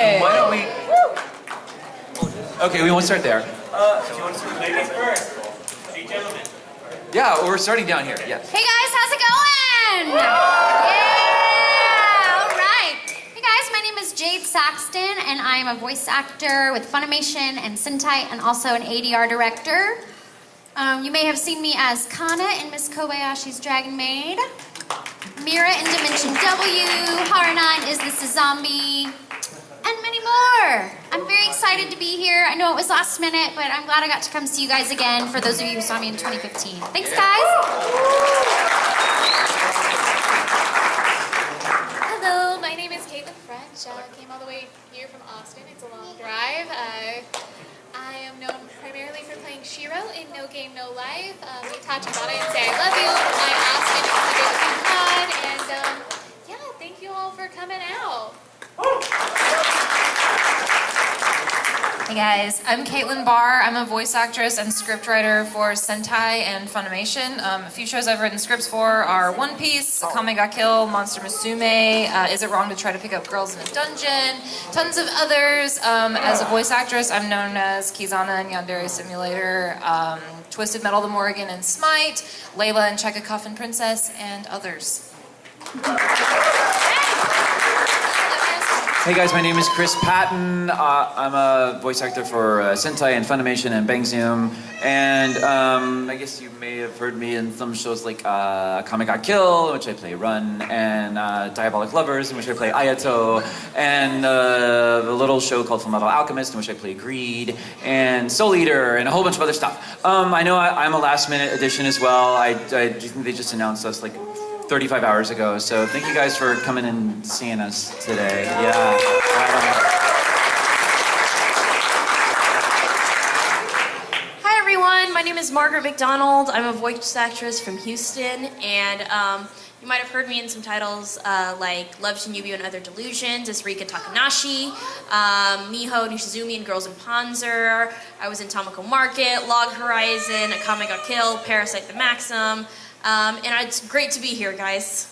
Why don't we... Okay, we won't start there. Do you want to speak ladies first? Hey, gentlemen. Yeah, we're starting down here, yes. Hey guys, how's it going? Yeah! All right. Hey guys, my name is Jade Saxton, and I'm a voice actor with Funimation and Sentai, and also an ADR director. You may have seen me as Kana in Miss Kobayashi's Dragon Maid, Mira in Dimension W, Harunan is the Zombie, and many more. I'm very excited to be here. I know it was last minute, but I'm glad I got to come see you guys again, for those of you who saw me in 2015. Thanks, guys. Hello, my name is Caitlin French. Came all the way here from Austin. It's a long drive. I am known primarily for playing Shiro in No Game, No Life. We touch about it and say I love you. I'm Austin. It's a bit fun. And yeah, thank you all for coming out. Hey guys, I'm Caitlin Barr. I'm a voice actress and scriptwriter for Sentai and Funimation. A few shows I've written scripts for are One Piece, Akame ga Kill, Monster Musume, Is It Wrong to Try to Pick Up Girls in a Dungeon, tons of others. As a voice actress, I'm known as Kizana in Yandere Simulator, Twisted Metal the Morrigan in Smite, Layla in Check a Coffin Princess, and others. Hey guys, my name is Chris Patton. I'm a voice actor for Sentai and Funimation and Bang Zoom. And I guess you may have heard me in some shows like Akame ga Kill, in which I play Run, and Diabolic Lovers, in which I play Ayato, and the little show called Fullmetal Alchemist, in which I play Greed, and Soul Eater, and a whole bunch of other stuff. I know I'm a last-minute addition as well. I think they just announced us like 35 hours ago, so thank you guys for coming and seeing us today. Yeah. Hi everyone, my name is Margaret McDonald. I'm a voice actress from Houston, and you might have heard me in some titles like Love Shinobi and Other Delusions as Rika Takanashi, Miho Nishizumi in Girls in Panzer. I was in Tomoko Market, Log Horizon, Akame ga Kill, Parasite the Maxim. And it's great to be here, guys.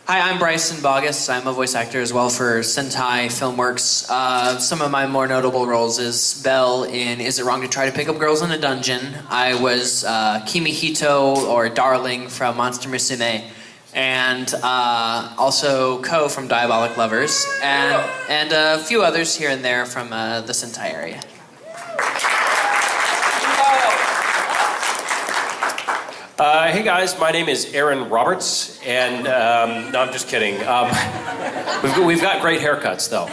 Hi, I'm Bryson Bogus. I'm a voice actor as well for Sentai Filmworks. Some of my more notable roles is Belle in Is It Wrong to Try to Pick Up Girls in a Dungeon? I was Kimihito, or Darling, from Monster Musume, and also Ko from Diabolic Lovers, and a few others here and there from the Sentai area. Hey guys, my name is Aaron Roberts, and no, I'm just kidding. We've got great haircuts, though.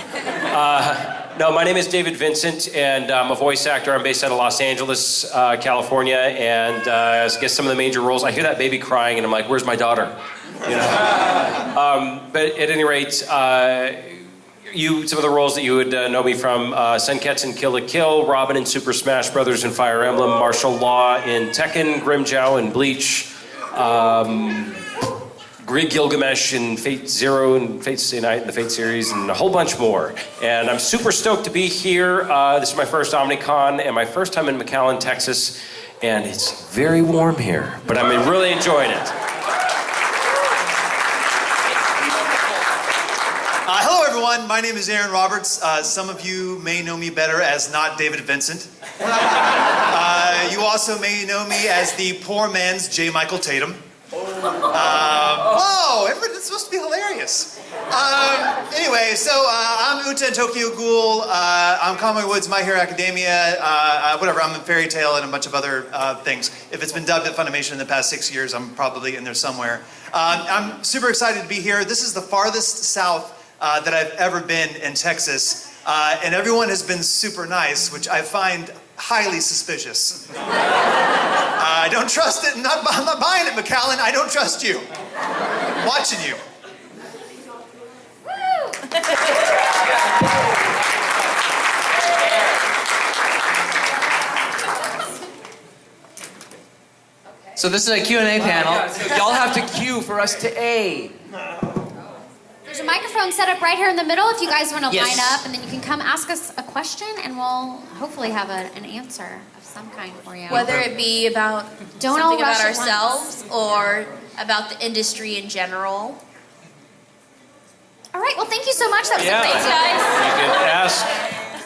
No, my name is David Vincent, and I'm a voice actor. I'm based out of Los Angeles, California, and I guess some of the major roles. I hear that baby crying, and I'm like, "Where's my daughter?" You know. But at any rate, some of the roles that you would know me from: Senketsu in Kill la Kill, Robin in Super Smash Brothers and Fire Emblem, martial law in Tekken, Grimmjow in Bleach, Gilgamesh in Fate Zero and Fate Stay Night in the Fate series, and a whole bunch more. And I'm super stoked to be here. This is my first Omnicon and my first time in McAllen, Texas, and it's very warm here, but I'm really enjoying it. Hello everyone, my name is Aaron Roberts. Some of you may know me better as not David Vincent. You also may know me as the poor man's J. Michael Tatum. Whoa, it's supposed to be hilarious. Anyway, so I'm Uta in Tokyo Ghoul. I'm Conway Woods, My Hero Academia, whatever, I'm in Fairy Tail and a bunch of other things. If it's been dubbed at Funimation in the past 6 years, I'm probably in there somewhere. I'm super excited to be here. This is the farthest south that I've ever been in Texas, and everyone has been super nice, which I find highly suspicious. I don't trust it. I'm not buying it, McAllen. I don't trust you. I'm watching you. So this is a Q&A panel. Yeah, so y'all have to queue for us to A. There's a microphone set up right here in the middle if you guys want to Yes. line up, and then you can come ask us a question, and we'll hopefully have an answer of some kind for you. Whether it be about Don't all something rush about at ourselves or about the industry in general. All right, well, thank you so much. That was Yeah. great, guys. You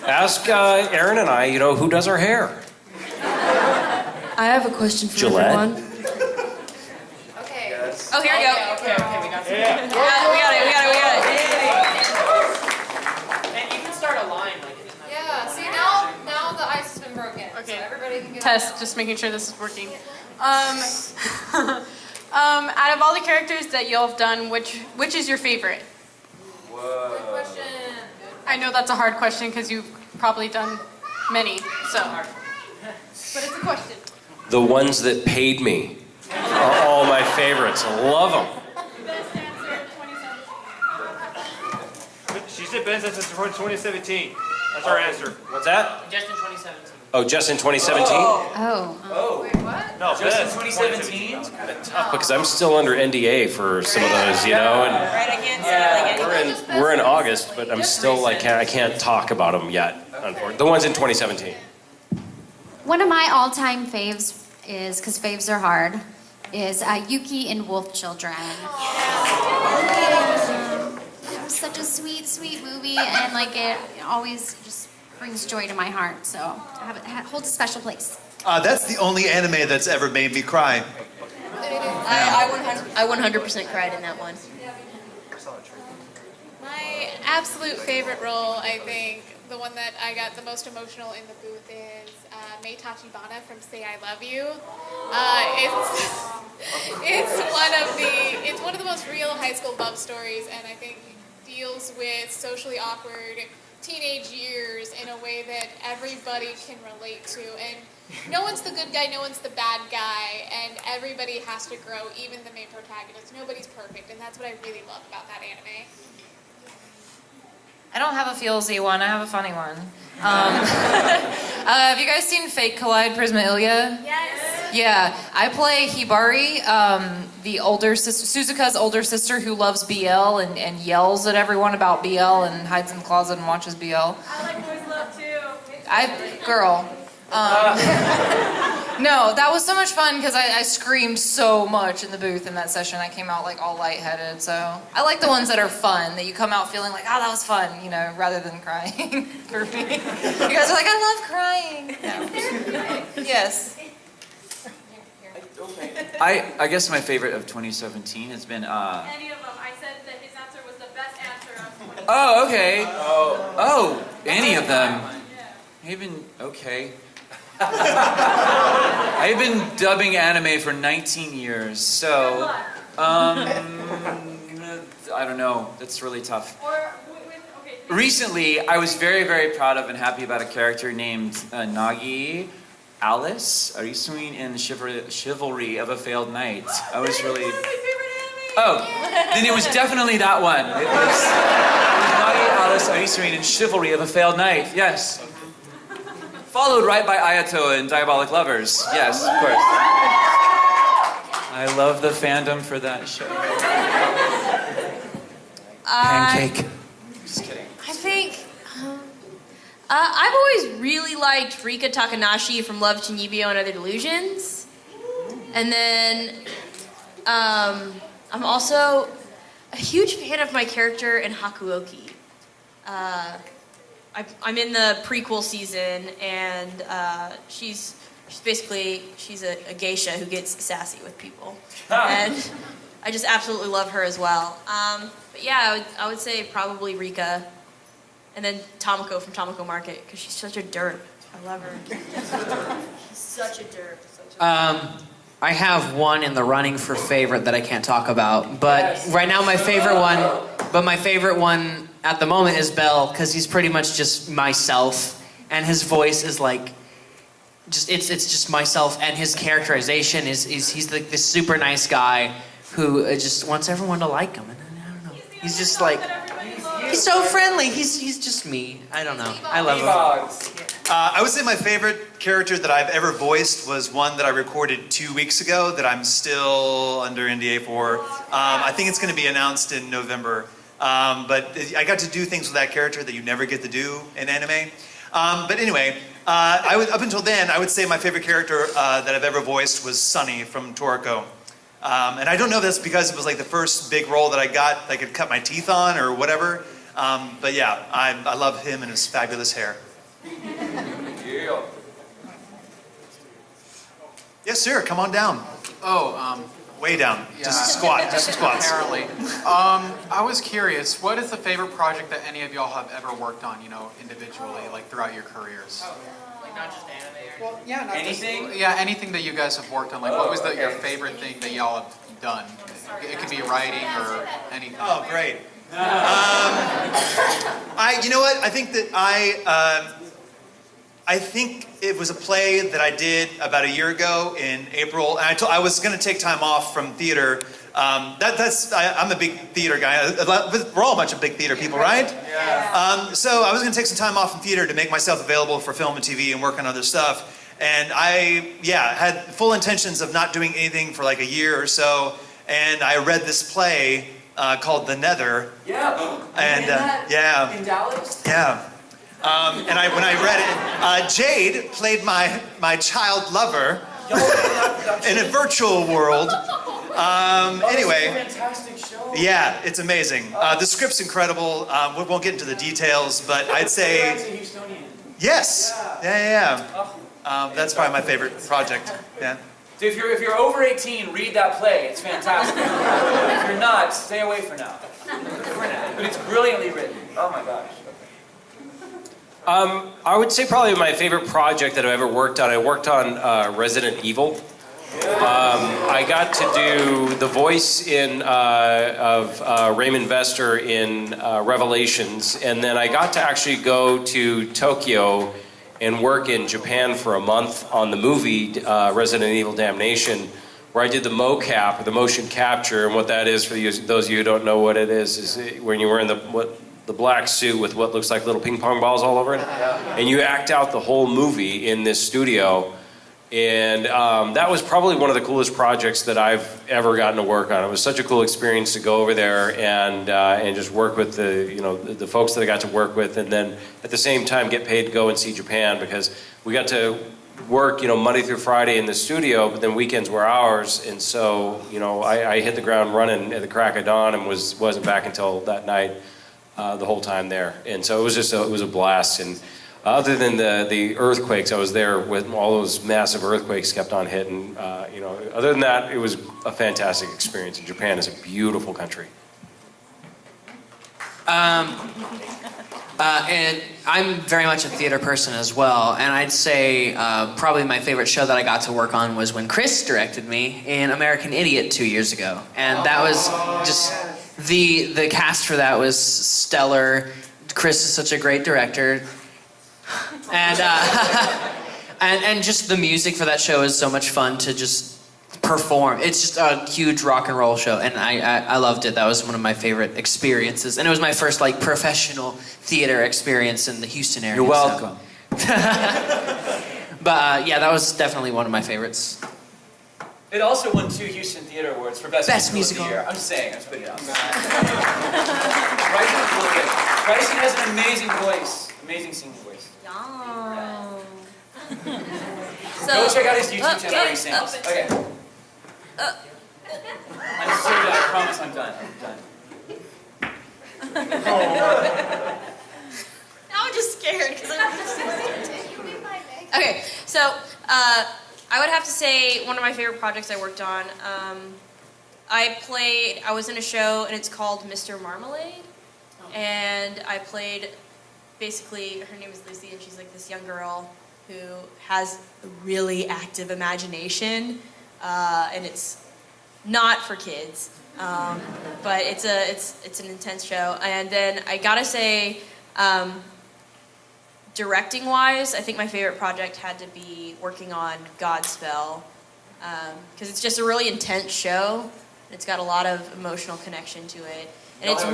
can ask Aaron and I, who does our hair. I have a question for Gillette? everyone. Okay. Oh, here we go. Okay, we got it. We got it. And you can start a line like it. Yeah, see, now the ice has been broken. Okay. So everybody can get Test, just making sure this is working. Out of all the characters that y'all have done, which is your favorite? Good question. I know that's a hard question because you've probably done many, so. But it's a question. The ones that paid me are all my favorites. I love them. Best answer, 27. She said best since 2017. That's our answer. What's that? Just in 2017. Oh, just in 2017? Oh. Wait, what? No, Just in best 2017? Tough because I'm still under NDA for some of those, and Right, I can't see we're in August, but I'm still like, I can't talk about them yet, unfortunately. The ones in 2017. One of my all-time faves is, because faves are hard, is Yuki in Wolf Children. It was such a sweet, sweet movie, and like it always just brings joy to my heart. So it holds a special place. That's the only anime that's ever made me cry. I 100% cried in that one. My absolute favorite role, I think, the one that I got the most emotional in the booth is Mei Tachibana from Say I Love You. It's one of the most real high school love stories, and I think deals with socially awkward teenage years in a way that everybody can relate to. And no one's the good guy, no one's the bad guy, and everybody has to grow, even the main protagonist. Nobody's perfect, and that's what I really love about that anime. I don't have a feelsy one. I have a funny one. Have you guys seen Fate Collide Prisma Ilya? Yes. Yeah, I play Hibari, the older sister, Suzuka's older sister who loves BL and yells at everyone about BL and hides in the closet and watches BL. I like Boys Love too. Girl. No, that was so much fun because I screamed so much in the booth in that session. I came out like all lightheaded. So I like the ones that are fun, that you come out feeling like, oh, that was fun, rather than crying for me. You guys are like, I love crying. No. Yes. I guess my favorite of 2017 has been. Any of them. I said that his answer was the best answer of 20. Oh, okay. Oh, any of them. Even okay. I've been dubbing anime for 19 years, so I don't know. That's really tough. Okay. Recently, I was very, very proud of and happy about a character named Nagi Alice Arisuin in Chivalry of a Failed Knight. I was really. Oh, then it was definitely that one. It was Nagi Alice Arisuin in Chivalry of a Failed Knight. Yes. Followed right by Ayato in Diabolic Lovers. Yes, of course. I love the fandom for that show. Pancake. Just kidding. I think I've always really liked Rika Takanashi from Love Chinibyo and Other Delusions. And then I'm also a huge fan of my character in Hakuoki. I'm in the prequel season, and she's basically a geisha who gets sassy with people, and I just absolutely love her as well. But yeah, I would say probably Rika, and then Tomoko from Tomoko Market, because she's such a derp. I love her. She's such a derp. I have one in the running for favorite that I can't talk about, but right now my favorite one at the moment is Bell, because he's pretty much just myself, and his voice is like, it's just myself, and his characterization is he's like this super nice guy who just wants everyone to like him, and I don't know, he's just like, he's so friendly, he's just me, I don't know, I love him. I would say my favorite character that I've ever voiced was one that I recorded 2 weeks ago that I'm still under NDA for. I think it's going to be announced in November. But I got to do things with that character that you never get to do in anime. But anyway, up until then, I would say my favorite character that I've ever voiced was Sunny from Toriko. And I don't know if that's because it was like the first big role that I got, I could cut my teeth on or whatever. But yeah, I love him and his fabulous hair. Yeah. Yes, sir. Come on down. Way down. Yeah. Just squat. Just some squats. Apparently. I was curious, what is the favorite project that any of y'all have ever worked on, individually, like throughout your careers? Like not just anime Well, yeah, Anything? Yeah, anything that you guys have worked on. Like, what was your favorite thing that y'all have done? It could be writing or anything. Oh, great. You know what? I think that I think it was a play that I did about a year ago in April, and I was going to take time off from theater. I'm a big theater guy. We're all a bunch of big theater people, right? Yeah. So I was going to take some time off from theater to make myself available for film and TV and work on other stuff. And I had full intentions of not doing anything for like a year or so. And I read this play called The Nether. Yeah. And yeah. In Dallas? Yeah. And when I read it, Jade played my child lover in a virtual world. Anyway, Fantastic show. yeah, it's amazing. The script's incredible. We won't get into the details, but I'd say yes. Yeah. That's probably my favorite project. Yeah. So if you're over 18, read that play. It's fantastic. If you're not, stay away for now. But it's brilliantly written. Oh my gosh. I would say probably my favorite project that I've ever worked on. I worked on Resident Evil. I got to do the voice of Raymond Vester in Revelations, and then I got to actually go to Tokyo and work in Japan for a month on the movie Resident Evil Damnation, where I did the mocap, or the motion capture, and what that is for those of you who don't know what it is when you were in the black suit with what looks like little ping pong balls all over it, and you act out the whole movie in this studio. And that was probably one of the coolest projects that I've ever gotten to work on. It was such a cool experience to go over there and just work with the folks that I got to work with, and then at the same time get paid to go and see Japan, because we got to work Monday through Friday in the studio, but then weekends were ours, and so I hit the ground running at the crack of dawn and wasn't back until that night the whole time there. And so it was a blast. And other than the earthquakes, I was there with all those massive earthquakes kept on hitting. Other than that, it was a fantastic experience. And Japan is a beautiful country. And I'm very much a theater person as well, and I'd say probably my favorite show that I got to work on was when Chris directed me in American Idiot 2 years ago, and that was just the cast for that was stellar. Chris is such a great director, and and just the music for that show is so much fun to just perform. It's just a huge rock and roll show, and I loved it. That was one of my favorite experiences, and it was my first professional theater experience in the Houston area. You're welcome. But yeah, that was definitely one of my favorites. It also won 2 Houston Theater Awards for Best Musical of the Year. I'm just saying, I'm just putting it out. Bryson is really good. Bryson has an amazing voice. Amazing singing voice. Go check out his YouTube channel where he sings. Okay. I'm so done. I promise I'm done. Now I'm just scared because I'm just Okay, so I would have to say one of my favorite projects I worked on. I was in a show and it's called Mr. Marmalade, and I played basically, her name is Lucy, and she's like this young girl who has a really active imagination, and it's not for kids, but it's an intense show. And then I gotta say, directing wise, I think my favorite project had to be working on Godspell, because it's just a really intense show. It's got a lot of emotional connection to it, and it's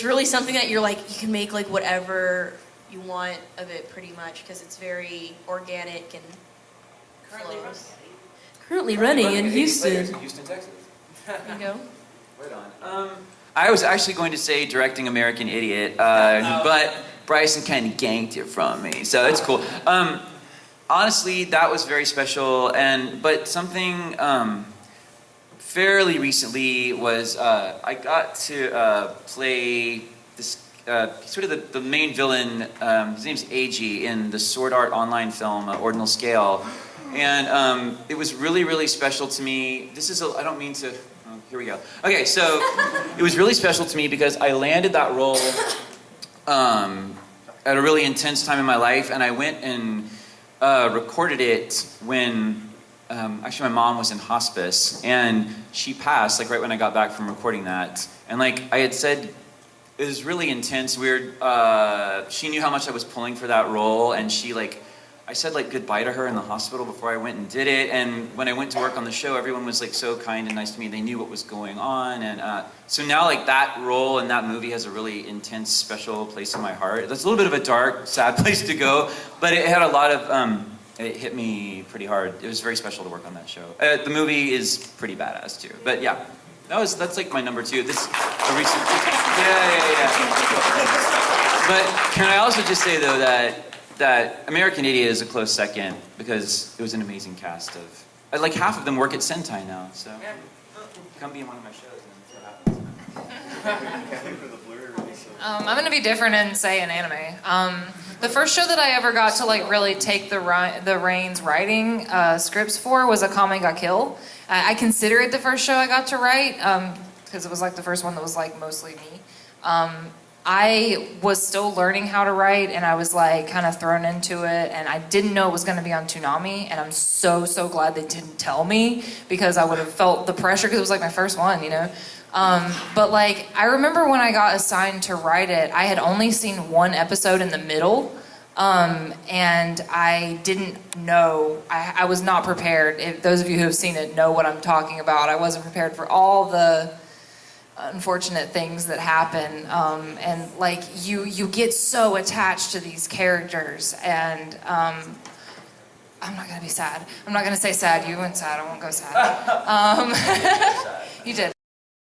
really something that you're like, you can make whatever you want of it pretty much, because it's very organic and currently running in Houston. Houston, Texas. There you go. Right on. I was actually going to say directing American Idiot, but Bryson kind of ganked it from me, so it's cool. Honestly, that was very special, but something fairly recently was I got to play this sort of the main villain. His name's Eiji in the Sword Art Online film Ordinal Scale, and it was really, really special to me. I don't mean to. Oh, here we go. Okay, so it was really special to me because I landed that role at a really intense time in my life, and I went and recorded it when actually my mom was in hospice, and she passed like right when I got back from recording that. And like I had said, it was really intense, weird. She knew how much I was pulling for that role, and I said like goodbye to her in the hospital before I went and did it. And when I went to work on the show, everyone was like so kind and nice to me. They knew what was going on, and so now like that role in that movie has a really intense, special place in my heart. That's a little bit of a dark, sad place to go, but it had a lot of. It hit me pretty hard. It was very special to work on that show. The movie is pretty badass too. But yeah, that's like my number 2. This a recent. Yeah. But can I also just say though that American Idiot is a close second because it was an amazing cast of. Like half of them work at Sentai now, so come be in one of my shows and see what happens. I'm gonna be different and say an anime. The first show that I ever got to like really take the reins writing scripts for was Akame ga Kill. I consider it the first show I got to write because it was like the first one that was like mostly me. I was still learning how to write, and I was like kind of thrown into it, and I didn't know it was going to be on Toonami, and I'm so glad they didn't tell me because I would have felt the pressure because it was like my first one, you know. But like I remember when I got assigned to write it, I had only seen one episode in the middle, and I didn't know. I was not prepared. If those of you who have seen it know what I'm talking about. I wasn't prepared for all the unfortunate things that happen, and like you get so attached to these characters, and I'm not gonna be sad. I'm not gonna say sad. You went sad. I won't go sad. You did.